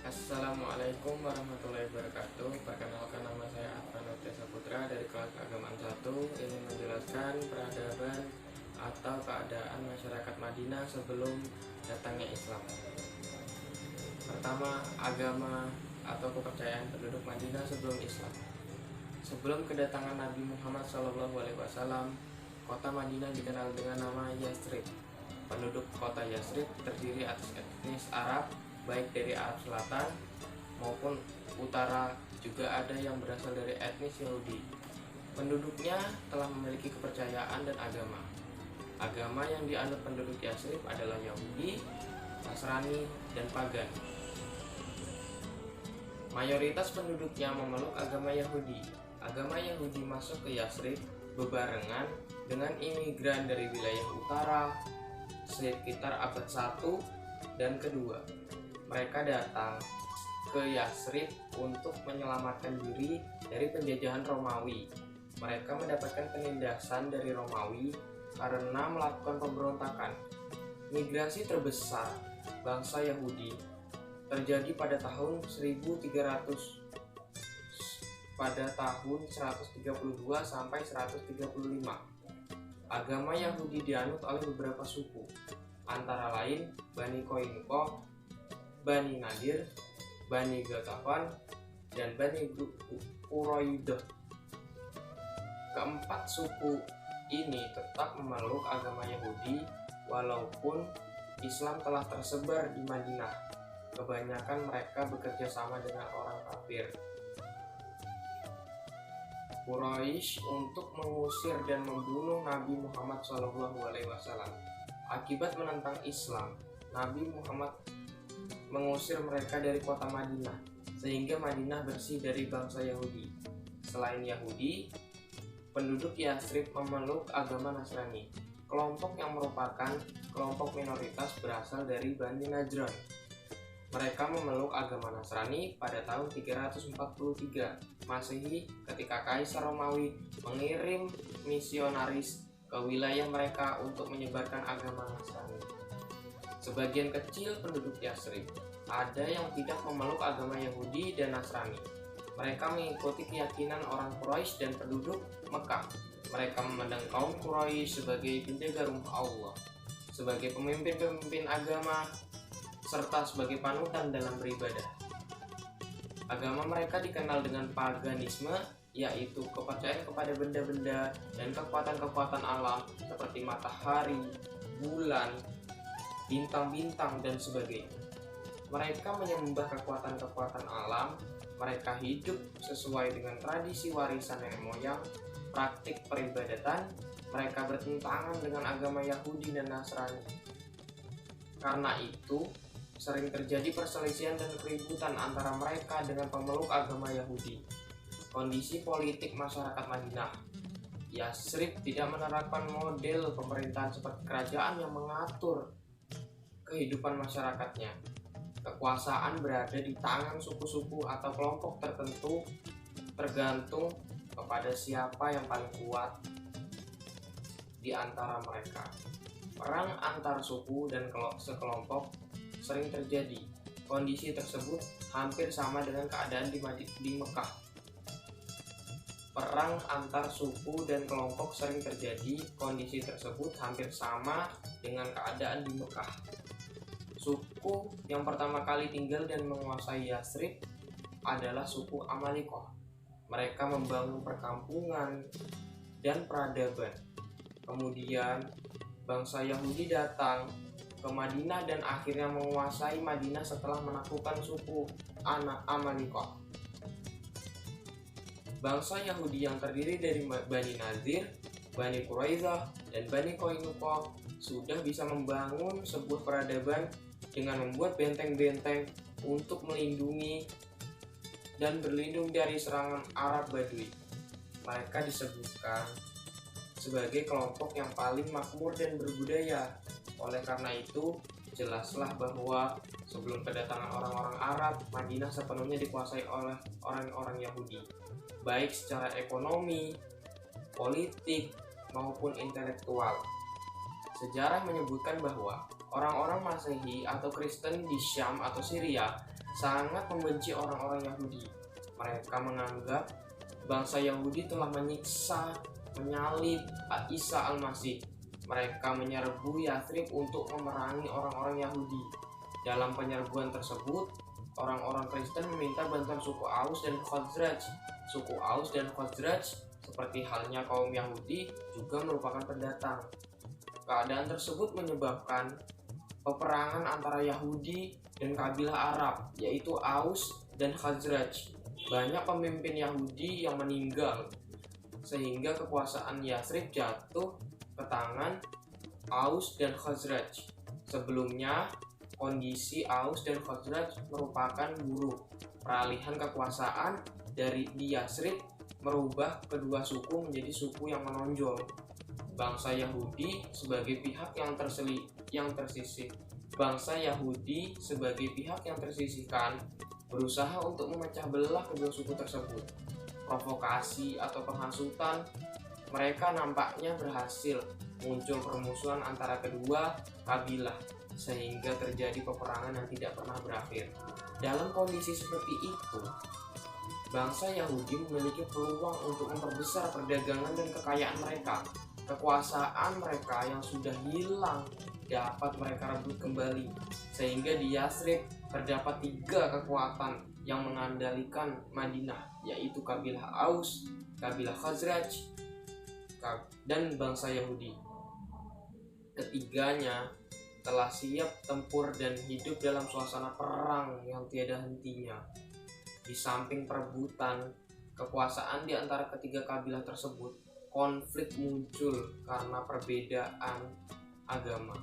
Assalamualaikum warahmatullahi wabarakatuh. Perkenalkan, nama saya Advanotya Saputra dari kelas keagamaan 1. Ingin menjelaskan peradaban atau keadaan masyarakat Madinah sebelum datangnya Islam. Pertama, agama atau kepercayaan penduduk Madinah sebelum Islam. Sebelum kedatangan Nabi Muhammad SAW, kota Madinah dikenal dengan nama Yasrib. Penduduk kota Yasrib terdiri atas etnis Arab, baik dari Arab Selatan maupun utara, juga ada yang berasal dari etnis Yahudi. Penduduknya telah memiliki kepercayaan dan agama. Agama yang dianut penduduk Yasrib adalah Yahudi, Nasrani, dan Pagan. Mayoritas penduduknya memeluk agama Yahudi. Agama Yahudi masuk ke Yasrib bebarengan dengan imigran dari wilayah utara sekitar abad 1 dan kedua. Mereka datang ke Yasrib untuk menyelamatkan diri dari penjajahan Romawi. Mereka mendapatkan penindasan dari Romawi karena melakukan pemberontakan. Migrasi terbesar bangsa Yahudi terjadi pada tahun 132 sampai 135. Agama Yahudi dianut oleh beberapa suku, antara lain Bani Koinko, Bani Nadir, Bani Gatafan, dan Bani Quraidah. Keempat suku ini tetap memeluk agama Yahudi walaupun Islam telah tersebar di Madinah. Kebanyakan mereka bekerja sama dengan orang kafir Quraisy untuk mengusir dan membunuh Nabi Muhammad SAW. Akibat menentang Islam, Nabi Muhammad mengusir mereka dari kota Madinah, sehingga Madinah bersih dari bangsa Yahudi. Selain Yahudi, penduduk Yasrib memeluk agama Nasrani. Kelompok yang merupakan kelompok minoritas berasal dari Bani Najran. Mereka memeluk agama Nasrani pada tahun 343 Masehi ketika Kaisar Romawi mengirim misionaris ke wilayah mereka untuk menyebarkan agama Nasrani. Sebagian kecil penduduk Yasrib ada yang tidak memeluk agama Yahudi dan Nasrani. Mereka mengikuti keyakinan orang Quraisy dan penduduk Mekah. Mereka memandang kaum Quraisy sebagai penjaga rumah Allah, sebagai pemimpin-pemimpin agama, serta sebagai panutan dalam beribadah. Agama mereka dikenal dengan paganisme, yaitu kepercayaan kepada benda-benda dan kekuatan-kekuatan alam seperti matahari, bulan, bintang-bintang, dan sebagainya. Mereka menyembah kekuatan-kekuatan alam. Mereka hidup sesuai dengan tradisi warisan nenek moyang. Praktik peribadatan mereka bertentangan dengan agama Yahudi dan Nasrani. Karena itu, sering terjadi perselisihan dan keributan antara mereka dengan pemeluk agama Yahudi. Kondisi politik masyarakat Madinah. Yasrib tidak menerapkan model pemerintahan seperti kerajaan yang mengatur kehidupan masyarakatnya. Kekuasaan berada di tangan suku-suku atau kelompok tertentu, tergantung kepada siapa yang paling kuat di antara mereka. Perang antar suku dan sekelompok sering terjadi. Kondisi tersebut hampir sama dengan keadaan di Mekah. Perang antar suku dan kelompok sering terjadi. Kondisi tersebut hampir sama dengan keadaan di Mekah. Suku yang pertama kali tinggal dan menguasai Yasrib adalah suku Amalikoh. Mereka membangun perkampungan dan peradaban. Kemudian bangsa Yahudi datang ke Madinah dan akhirnya menguasai Madinah setelah menaklukkan suku Amalikoh. Bangsa Yahudi yang terdiri dari Bani Nadir, Bani Quraidah, dan Bani Koinko sudah bisa membangun sebuah peradaban dengan membuat benteng-benteng untuk melindungi dan berlindung dari serangan Arab Badui. Mereka disebutkan sebagai kelompok yang paling makmur dan berbudaya. Oleh karena itu, jelaslah bahwa sebelum kedatangan orang-orang Arab, Madinah sepenuhnya dikuasai oleh orang-orang Yahudi, baik secara ekonomi, politik, maupun intelektual. Sejarah menyebutkan bahwa Orang-orang Masehi atau Kristen di Syam atau Syria sangat membenci orang-orang Yahudi. Mereka menganggap bangsa Yahudi telah menyiksa, menyalib Isa Al-Masih. Mereka menyerbu Yathrib untuk memerangi orang-orang Yahudi. Dalam penyerbuan tersebut, orang-orang Kristen meminta bantuan suku Aus dan Khazraj. Suku Aus dan Khazraj, seperti halnya kaum Yahudi, juga merupakan pendatang. Keadaan tersebut menyebabkan peperangan antara Yahudi dan kabilah Arab, yaitu Aus dan Khazraj. Banyak pemimpin Yahudi yang meninggal, sehingga kekuasaan Yathrib jatuh ke tangan Aus dan Khazraj. Sebelumnya, kondisi Aus dan Khazraj merupakan buruk. Peralihan kekuasaan dari Yathrib merubah kedua suku menjadi suku yang menonjol. Bangsa Yahudi sebagai pihak yang tersisih. Bangsa Yahudi sebagai pihak yang tersisihkan berusaha untuk memecah belah kedua suku tersebut. Provokasi atau penghasutan mereka nampaknya berhasil. Muncul permusuhan antara kedua kabilah sehingga terjadi peperangan yang tidak pernah berakhir. Dalam kondisi seperti itu, bangsa Yahudi memiliki peluang untuk memperbesar perdagangan dan kekayaan mereka. Kekuasaan mereka yang sudah hilang dapat mereka rebut kembali, sehingga di Yathrib terdapat 3 kekuatan yang mengandalkan Madinah, yaitu kabilah Aus, kabilah Khazraj, dan bangsa Yahudi. Ketiganya telah siap tempur dan hidup dalam suasana perang yang tiada hentinya. Di samping perebutan kekuasaan di antara ketiga kabilah tersebut, konflik muncul karena perbedaan agama.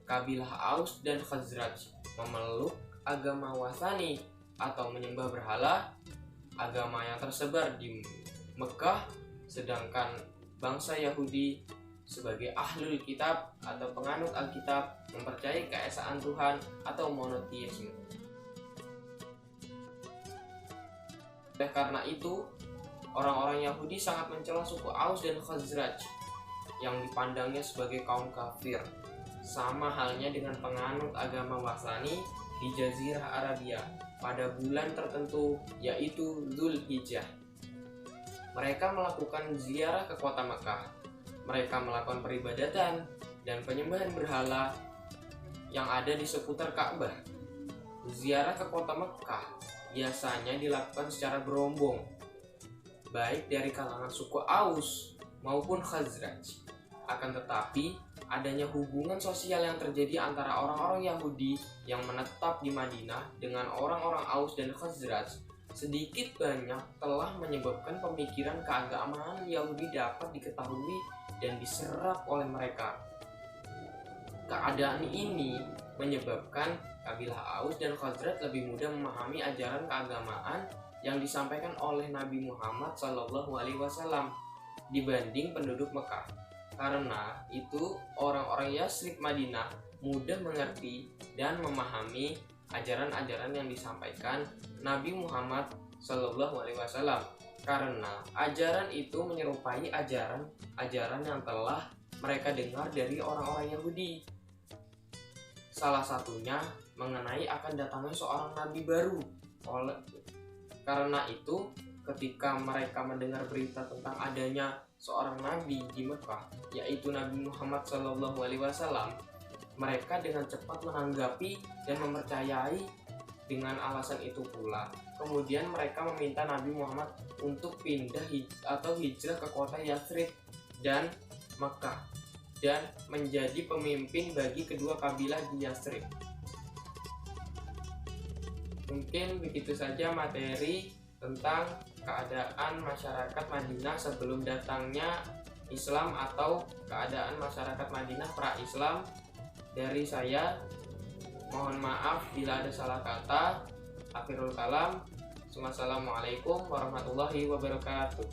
Kabilah Aus dan Khazraj memeluk agama Wathani atau menyembah berhala, agama yang tersebar di Mekah, sedangkan bangsa Yahudi sebagai ahlul kitab atau penganut Alkitab mempercayai keesaan Tuhan atau monoteisme. Oleh karena itu, orang-orang Yahudi sangat mencela suku Aus dan Khazraj yang dipandangnya sebagai kaum kafir, sama halnya dengan penganut agama Wathani di Jazirah Arabia pada bulan tertentu, yaitu Dzulhijjah. Mereka melakukan ziarah ke kota Mekah. Mereka melakukan peribadatan dan penyembahan berhala yang ada di seputar Ka'bah. Ziarah ke kota Mekah biasanya dilakukan secara berombong, baik dari kalangan suku Aus maupun Khazraj. Akan tetapi, adanya hubungan sosial yang terjadi antara orang-orang Yahudi yang menetap di Madinah dengan orang-orang Aus dan Khazraj sedikit banyak telah menyebabkan pemikiran keagamaan Yahudi dapat diketahui dan diserap oleh mereka. Keadaan ini menyebabkan kabilah Aus dan Khazraj lebih mudah memahami ajaran keagamaan yang disampaikan oleh Nabi Muhammad SAW dibanding penduduk Mekah. Karena itu, orang-orang Yathrib Madinah mudah mengerti dan memahami ajaran-ajaran yang disampaikan Nabi Muhammad SAW, karena ajaran itu menyerupai ajaran yang telah mereka dengar dari orang-orang Yahudi. Salah satunya mengenai akan datangnya seorang nabi baru. Karena itu, ketika mereka mendengar berita tentang adanya seorang nabi di Mekah, yaitu Nabi Muhammad SAW, mereka dengan cepat menanggapi dan mempercayai. Dengan alasan itu pula, kemudian mereka meminta Nabi Muhammad untuk pindah atau hijrah ke kota Yathrib dan Mekah dan menjadi pemimpin bagi kedua kabilah di Yathrib. Mungkin begitu saja materi tentang keadaan masyarakat Madinah sebelum datangnya Islam atau keadaan masyarakat Madinah pra-Islam dari saya. Mohon maaf bila ada salah kata. Akhirul kalam. Wassalamualaikum warahmatullahi wabarakatuh.